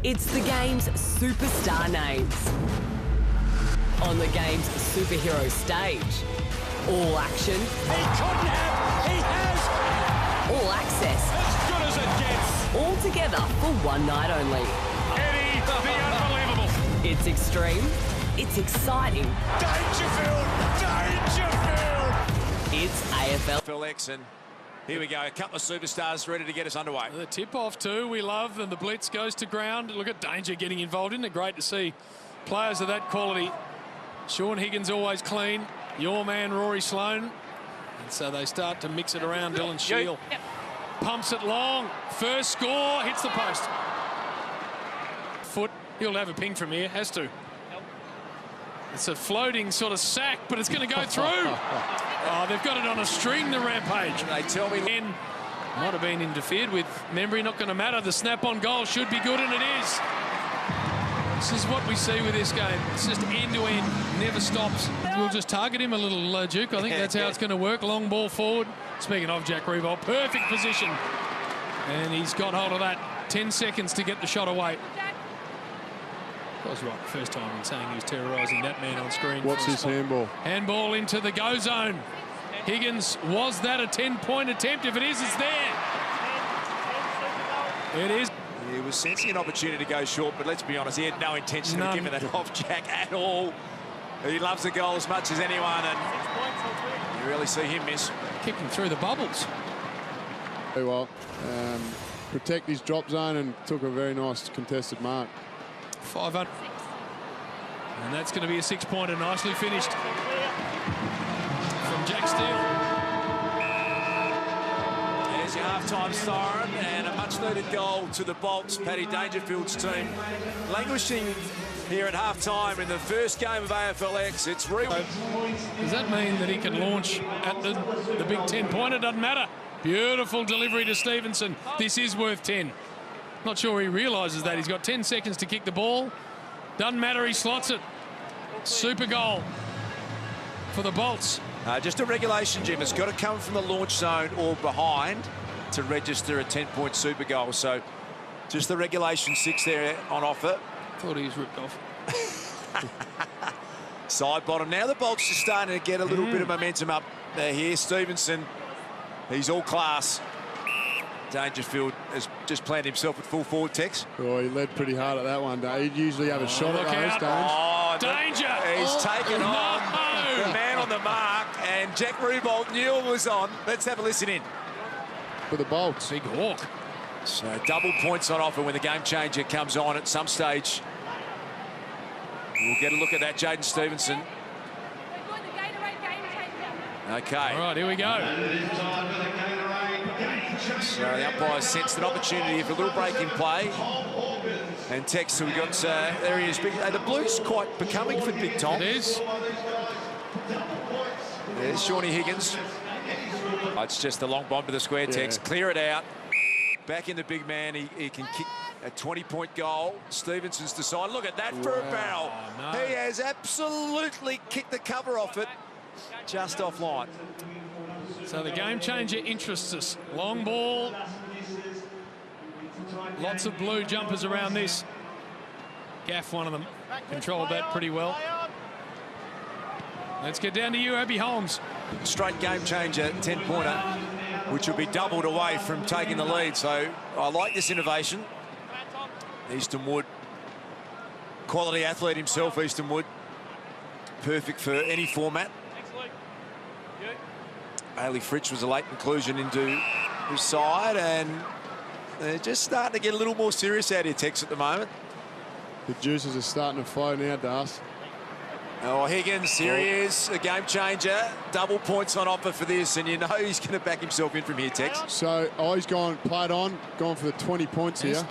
It's the game's superstar names on the game's superhero stage. All action. He couldn't have. He has. All access. As good as it gets. All together for one night only. Eddie, the unbelievable. It's extreme. It's exciting. Dangerfield. It's AFLX, and here we go. A couple of superstars ready to get us underway. The tip-off too, we love, and the blitz goes to ground. Look at Danger getting involved. Isn't it great to see players of that quality? Shaun Higgins always clean. Your man, Rory Sloane. And so they start to mix it around. Dylan Shield pumps it long. First score, hits the post. Foot, he'll have a ping from here, has to. It's a floating sort of sack, but it's going to go through. Oh, they've got it on a string, the Rampage. They tell me... And might have been interfered with. Membry, not going to matter. The snap on goal should be good, and it is. This is what we see with this game. It's just end-to-end, never stops. We'll just target him a little, Duke. I think that's how it's going to work. Long ball forward. Speaking of Jack Revolt, perfect position. And he's got hold of that. 10 seconds to get the shot away. I was right the first time in saying he was terrorising that man on screen. What's his handball? Handball into the go zone. Higgins, was that a 10-point attempt? If it is, it's there. It is. He was sensing an opportunity to go short, but let's be honest, he had no intention of giving that off Jack at all. He loves the goal as much as anyone, and you really see him miss. Kicking through the bubbles. Very well. Protect his drop zone and took a very nice contested mark. 500. And that's going to be a 6-pointer, nicely finished from Jack Steele. There's your half-time siren and a much-needed goal to the Bolts. Paddy Dangerfield's team languishing here at half-time in the first game of AFLX. It's Does that mean that he can launch at the big 10-pointer? Doesn't matter. Beautiful delivery to Stevenson. This is worth 10. Not sure he realises that. He's got 10 seconds to kick the ball. Doesn't matter, he slots it. Super goal for the Bolts. just a regulation, Jim. It's got to come from the launch zone or behind to register a 10-point super goal. So just the regulation 6 there on offer. Thought he was ripped off. Side bottom. Now the Bolts are starting to get a little bit of momentum up here. Stevenson, he's all class. Dangerfield has just planted himself at full forward, Tex. Oh, he led pretty hard at that one. He'd usually have a shot at those, Danger! He's taken on the man on the mark, and Jack Revolt knew it was on. Let's have a listen in. For the Bolts. Big hawk. So double points on offer when the game changer comes on at some stage. We'll get a look at that, Jaden Stevenson. Okay. All right, here we go. So the umpires sensed an opportunity for a little break in play. And Tex, so we got, there he is. The Blues quite becoming for Big Tom. It is. There's Shawnee Higgins. Oh, it's just a long bomb to the square, Tex. Clear it out. Back in the big man. He can kick a 20-point goal. Stevenson's decided. Look at that for a barrel. No. He has absolutely kicked the cover off it. Just offline. So the game changer interests us. Long ball. Lots of blue jumpers around this. Gaff, one of them, controlled that pretty well. Let's get down to you, Abby Holmes. Straight game changer, 10-pointer, which will be doubled away from taking the lead. So I like this innovation. Easton Wood, quality athlete himself, Easton Wood. Perfect for any format. Bailey Fritsch was a late inclusion into his side, and they're just starting to get a little more serious out here, Tex, at the moment. The juices are starting to flow now, Das. Oh, Higgins, here he is, a game changer. Double points on offer for this, and you know he's going to back himself in from here, Tex. So, he's played on, gone for the 20 points here.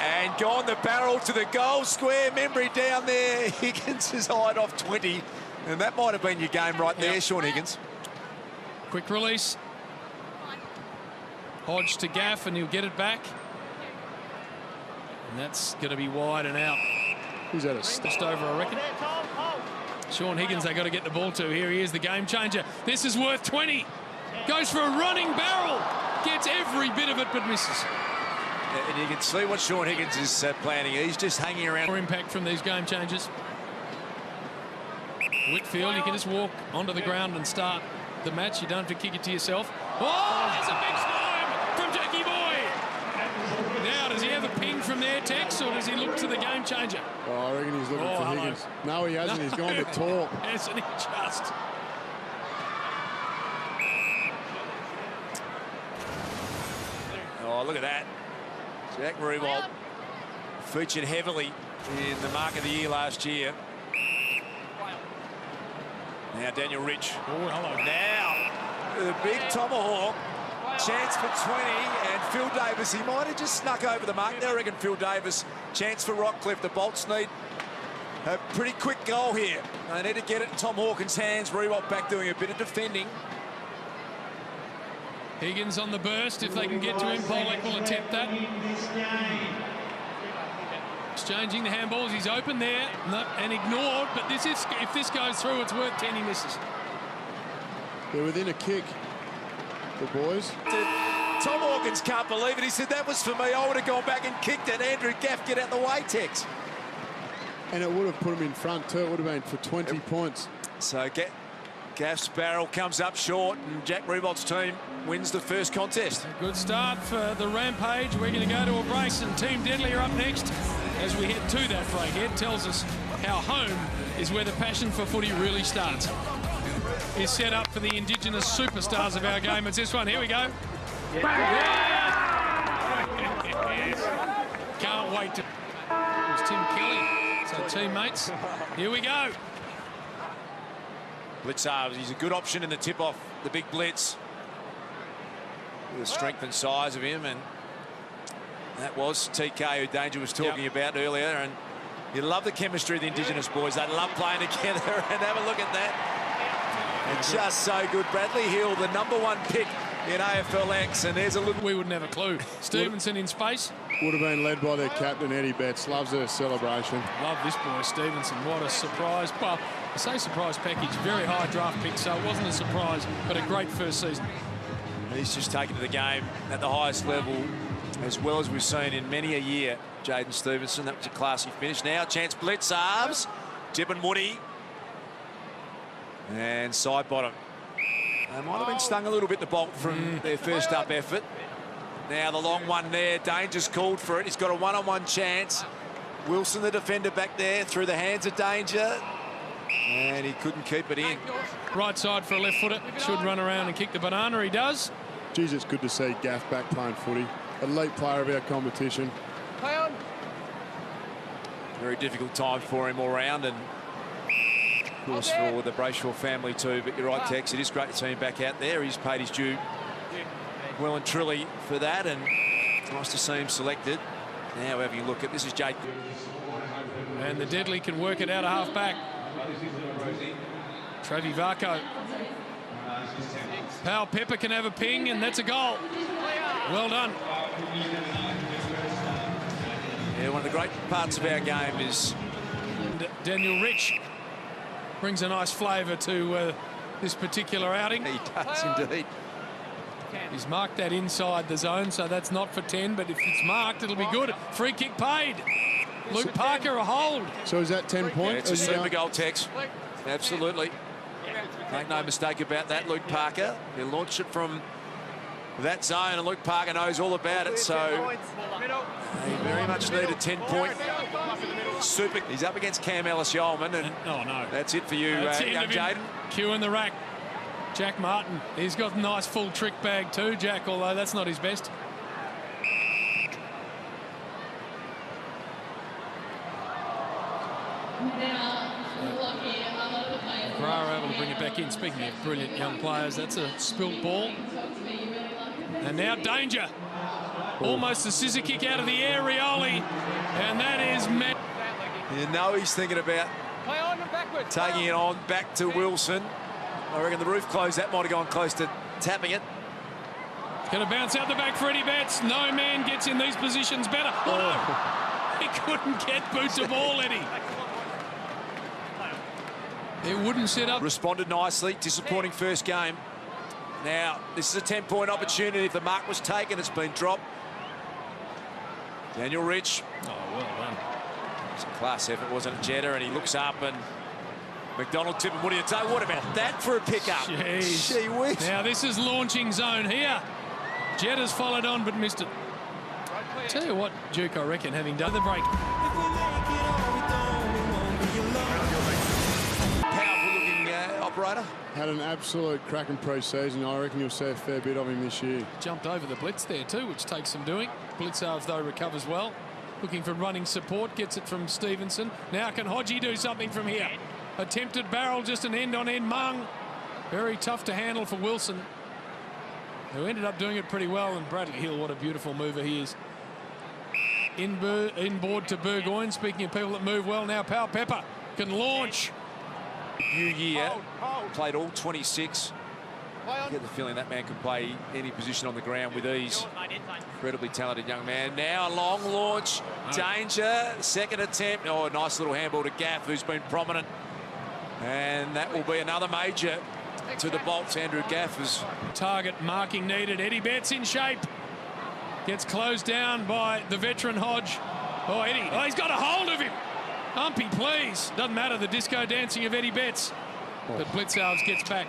And gone the barrel to the goal square. Membry down there. Higgins has eyed off 20, and that might have been your game right there, Shaun Higgins. Quick release. Hodge to Gaff, and he'll get it back. And that's going to be wide and out. Who's that? Just over, I reckon. Shaun Higgins, they got to get the ball to. Here he is, the game changer. This is worth 20. Goes for a running barrel. Gets every bit of it, but misses. And you can see what Sean Higgins is planning. He's just hanging around. More impact from these game changes. Whitfield, you can just walk onto the ground and start the match. You don't have to kick it to yourself. Oh, there's a big slam from Jackie Boy. Now, does he have a ping from there, Tex, or does he look to the game changer? Oh, I reckon he's looking for Higgins. No, he hasn't. He's gone to talk. Hasn't he just? Oh, look at that. Jack Rewald featured heavily in the Mark of the Year last year. Now Daniel Rich. Oh, hello. Now the big tomahawk. Chance for 20, and Phil Davis, he might have just snuck over the mark there. I reckon Phil Davis. Chance for Rockcliffe. The Bolts need a pretty quick goal here. They need to get it in Tom Hawkins' hands. Rewald back doing a bit of defending. Higgins on the burst. If they can get to him, Pollock will attempt that. Exchanging the handballs. He's open there and ignored. But this is, if this goes through, it's worth 10. He misses. They're within a kick, the boys. Tom Hawkins can't believe it. He said, that was for me. I would have gone back and kicked it. Andrew Gaff, get out the way, Tex. And it would have put him in front too. It would have been for 20 points. So Gaff's barrel comes up short, and Jack Rewald's team wins the first contest. Good start for the Rampage. We're going to go to a break, and Team Deadly are up next as we head to that break. Ed tells us how home is where the passion for footy really starts. Is set up for the Indigenous superstars of our game. It's this one. Here we go. Yeah. Can't wait to... It was Tim Kelly. So teammates, here we go. Blitzar, he's a good option in the tip-off, the big blitz. The strength and size of him, and that was TK who Danger was talking about earlier. And you love the chemistry of the Indigenous boys. They love playing together, and have a look at that. And just so good. Bradley Hill, the #1 pick in AFLX, and there's a look. We would never clue. Stevenson in space. Would have been led by their captain, Eddie Betts. Loves their celebration. Love this boy, Stevenson. What a surprise. Well, I say surprise package. Very high draft pick, so it wasn't a surprise, but a great first season. He's just taken to the game at the highest level, as well as we've seen in many a year. Jaden Stevenson, that was a classy finish. Now, chance blitz, arms. Jib and Woody. And side bottom. They might have been stung a little bit, the Bolt, from their first up effort. Now the long one there. Danger's called for it. He's got a one-on-one chance. Wilson, the defender, back there through the hands of Danger. And he couldn't keep it in. Right side for a left footer. Should run around and kick the banana. He does. Geez, it's good to see Gaff back playing footy. Elite player of our competition. Very difficult time for him all round, and of course for the Brayshaw family too. But you're right, Tex, it is great to see him back out there. He's paid his due well and truly for that, and nice to see him selected. Now having a look at this is Jake. And the Deadly can work it out a half back. Travi Varco. Powell Pepper can have a ping, and that's a goal. Well done. Yeah, one of the great parts of our game is Daniel Rich brings a nice flavour to this particular outing. he does indeed. He's marked that inside the zone, so that's not for 10, but if it's marked, it'll be good. Free kick paid. Luke Parker, a hold. So is that 10 points? Yeah, it's a super goal, Tex. Absolutely. Make no mistake about that, Luke Parker. He launched it from that zone, and Luke Parker knows all about it, so he very much needed 10-point super. He's up against Cam Ellis-Yeoman, and oh no, that's it for you, young Jaden. Q in the rack. Jack Martin. He's got a nice full trick bag too, Jack, although that's not his best. Carrara able to bring it back in. Speaking of brilliant young players, that's a spilt ball. And now Danger. Almost a scissor kick out of the air, Rioli. And that is... You know he's thinking about taking it on back to Wilson. I reckon the roof closed. That might have gone close to tapping it. Going to bounce out the back for Eddie Betts. No man gets in these positions better. Oh, no. He couldn't get boot to ball, Eddie. It wouldn't set up. Responded nicely. Disappointing first game. Now, this is a 10-point opportunity. If the mark was taken, it's been dropped. Daniel Rich. Oh, well done. It's a class effort, wasn't it, Jetta? And he looks up and McDonald tipping. What do you take? What about that for a pickup? Jeez. Gee whiz. Now this is launching zone here. Jetta's followed on but missed it. Tell you what, Duke, I reckon, having done the break. Powerful looking operator. Had an absolute cracking pre-season. I reckon you'll see a fair bit of him this year. Jumped over the blitz there too, which takes some doing. Blitzarves, though, recovers well. Looking for running support, gets it from Stevenson. Now can Hodgie do something from here? Attempted barrel, just an end-on-end mung. Very tough to handle for Wilson, who ended up doing it pretty well. And Bradley Hill, what a beautiful mover he is. Inboard to Burgoyne. Speaking of people that move well, now Powell Pepper can launch. New year, played all 26. I get the feeling that man can play any position on the ground with ease. Incredibly talented young man. Now a long launch, danger, second attempt. Oh, a nice little handball to Gaff, who's been prominent. And that will be another major to the Bolts. Andrew Gaff is Target marking needed. Eddie Betts in shape. Gets closed down by the veteran Hodge. Oh, Eddie. Oh, he's got a hold of him. Humpy, please. Doesn't matter the disco dancing of Eddie Betts. But Blitzarves gets back.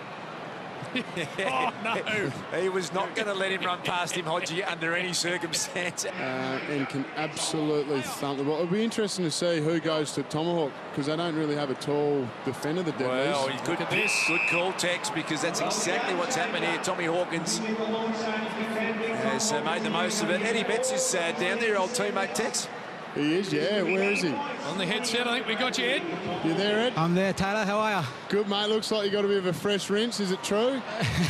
Oh, no. He was not going to let him run past him, Hodgie, under any circumstance. And can absolutely thump the ball. It'll be interesting to see who goes to Tomahawk, because they don't really have a tall defender, the Devils. Well, you could this. Good call, Tex, because that's exactly what's happened here. Tommy Hawkins has made the most of it. Eddie Betts is down there, old teammate, Tex. He is, yeah. Where is he? On the headset, I think we got you, Ed. You there, Ed? I'm there, Taylor. How are you? Good, mate. Looks like you got a bit of a fresh rinse. Is it true?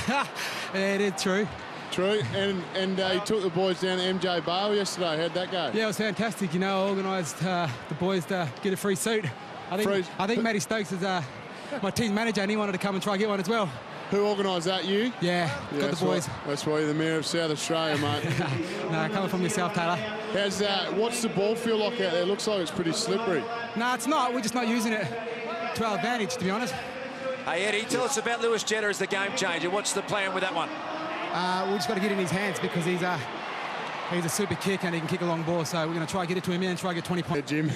Yeah, it is true. True. And he took the boys down to MJ Bale yesterday. How'd that go? Yeah, it was fantastic. You know, I organised the boys to get a free suit. I think Matty Stokes is my team manager, and he wanted to come and try and get one as well. Who organised that, you? Yeah, got the boys. That's why you're the Mayor of South Australia, mate. No, coming from yourself, Taylor. What's the ball feel like out there? Looks like it's pretty slippery. No, it's not. We're just not using it to our advantage, to be honest. Hey, Eddie, tell us about Lewis Jetta as the game changer. What's the plan with that one? We just got to get in his hands, because he's a super kick and he can kick a long ball. So we're going to try and get it to him and try and get 20 points. Jim.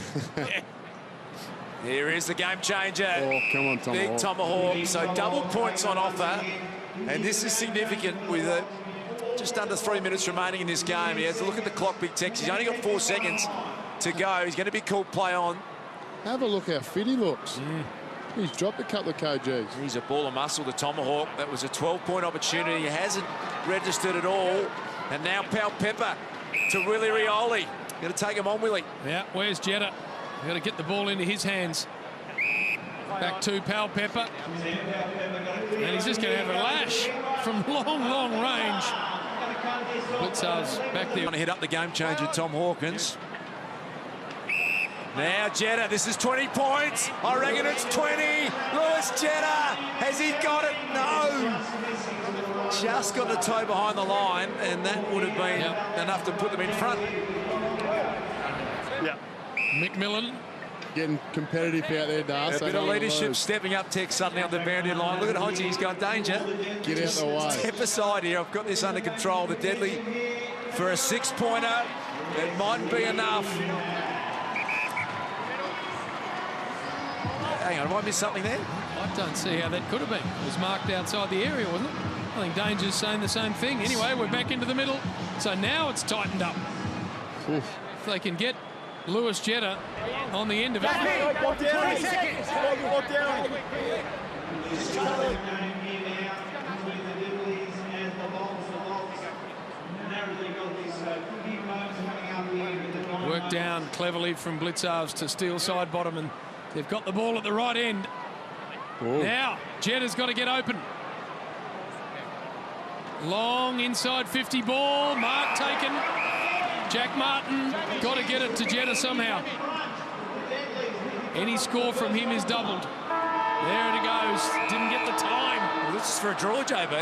Here is the game changer. Oh, come on, Tomahawk. Big Tomahawk. So double points on offer. And this is significant with just under 3 minutes remaining in this game. He has to look at the clock, Big Tex. He's only got 4 seconds to go. He's going to be called play on. Have a look how fit he looks. He's dropped a couple of kgs. He's a ball of muscle, the Tomahawk. That was a 12-point opportunity. He hasn't registered at all. And now Powell Pepper to Willie Rioli. Going to take him on, Willie. Yeah, where's Jetta? We've got to get the ball into his hands. Back to Powell Pepper. And he's just going to have a lash from long range. Blitzarves back there. Going to hit up the game changer, Tom Hawkins. Now Jetta, this is 20 points. I reckon it's 20. Lewis Jetta, has he got it? No. Just got the toe behind the line, and that would have been enough to put them in front. Yeah. McMillan. Getting competitive out there, Darcy. A bit of leadership stepping up, Tex, suddenly on the boundary line. Look at Hodgie, he's got danger. Get out the way. Step aside here. I've got this under control. The Deadly for a 6-pointer. It mightn't be enough. Hang on, have I missed something there? I don't see how that could have been. It was marked outside the area, wasn't it? I think Danger's saying the same thing. Anyway, we're back into the middle. So now it's tightened up. Oof. If they can get Lewis Jetta on the end of it. 20 seconds. Work down cleverly from Blitzarves to steal side bottom, and they've got the ball at the right end. Ooh. Now, Jetta's got to get open. Long inside 50 ball, mark taken. Jack Martin got to get it to Jetta somehow. Any score from him is doubled. There it goes. Didn't get the time. Well, this is for a draw, JB.